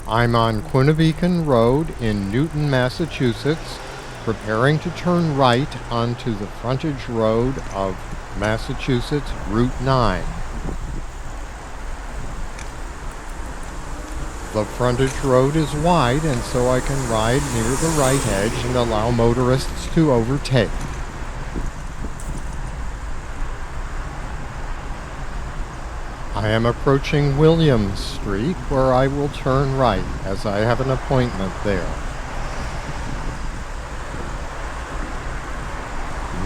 I'm on Quinnipiac Road in Newton, Massachusetts, preparing to turn right onto the frontage road of Massachusetts Route 9. The frontage road is wide, and so I can ride near the right edge and allow motorists to overtake. I am approaching Williams Street, where I will turn right, as I have an appointment there.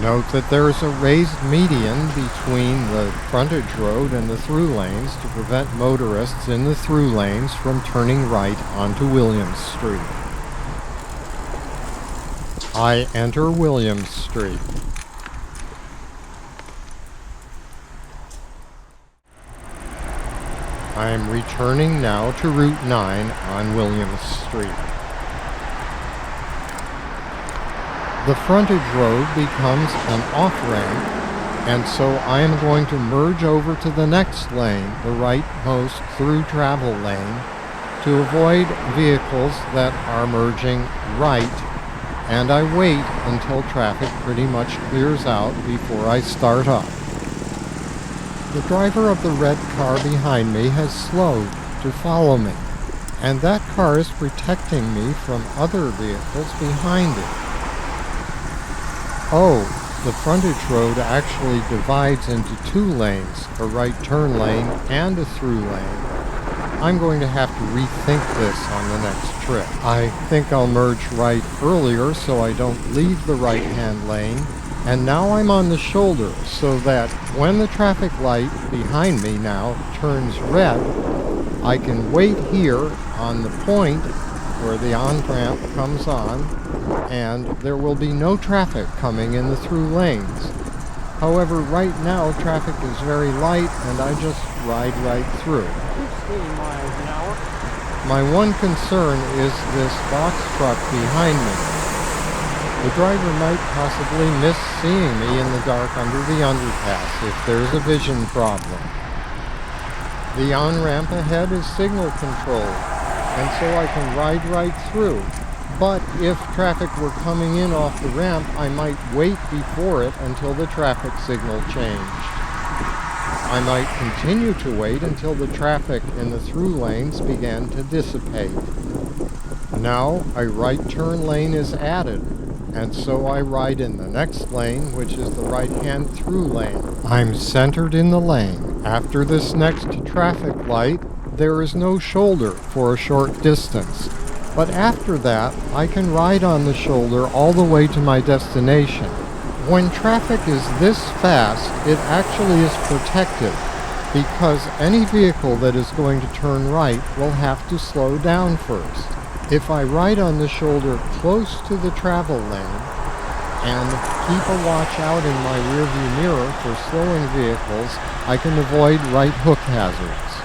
Note that there is a raised median between the frontage road and the through lanes to prevent motorists in the through lanes from turning right onto Williams Street. I enter Williams Street. I am returning now to Route 9 on Williams Street. The frontage road becomes an off-ramp, and so I am going to merge over to the next lane, the rightmost through travel lane, to avoid vehicles that are merging right, and I wait until traffic pretty much clears out before I start up. The driver of the red car behind me has slowed to follow me, and that car is protecting me from other vehicles behind it. Oh, the frontage road actually divides into two lanes, a right turn lane and a through lane. I'm going to have to rethink this on the next trip. I think I'll merge right earlier so I don't leave the right-hand lane. And now I'm on the shoulder, so that when the traffic light behind me now turns red, I can wait here on the point where the on-ramp comes on, and there will be no traffic coming in the through lanes. However, right now traffic is very light, and I just ride right through. 16 miles an hour. My one concern is this box truck behind me. The driver might possibly miss seeing me in the dark under the underpass if there's a vision problem. The on-ramp ahead is signal controlled, and so I can ride right through. But if traffic were coming in off the ramp, I might wait before it until the traffic signal changed. I might continue to wait until the traffic in the through lanes began to dissipate. Now a right turn lane is added, and so I ride in the next lane, which is the right-hand through lane. I'm centered in the lane. After this next traffic light, there is no shoulder for a short distance. But after that, I can ride on the shoulder all the way to my destination. When traffic is this fast, it actually is protected, because any vehicle that is going to turn right will have to slow down first. If I ride on the shoulder close to the travel lane and keep a watch out in my rearview mirror for slowing vehicles, I can avoid right hook hazards.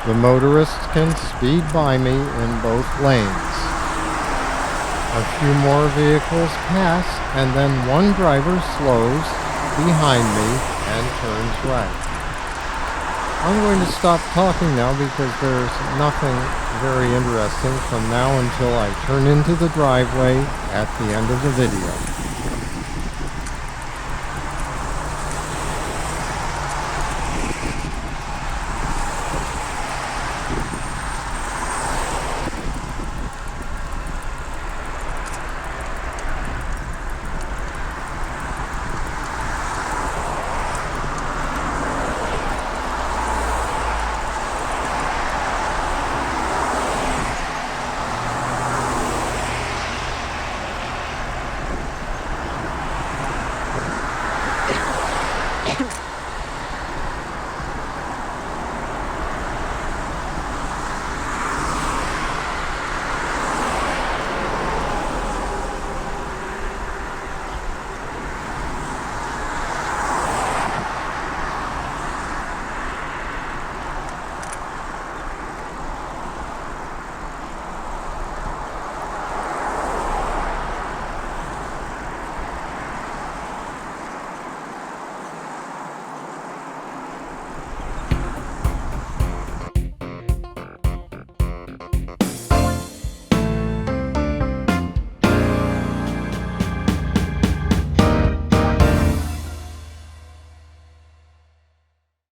The motorists can speed by me in both lanes. A few more vehicles pass, and then one driver slows behind me and turns right. I'm going to stop talking now because there's nothing very interesting from now until I turn into the driveway at the end of the video.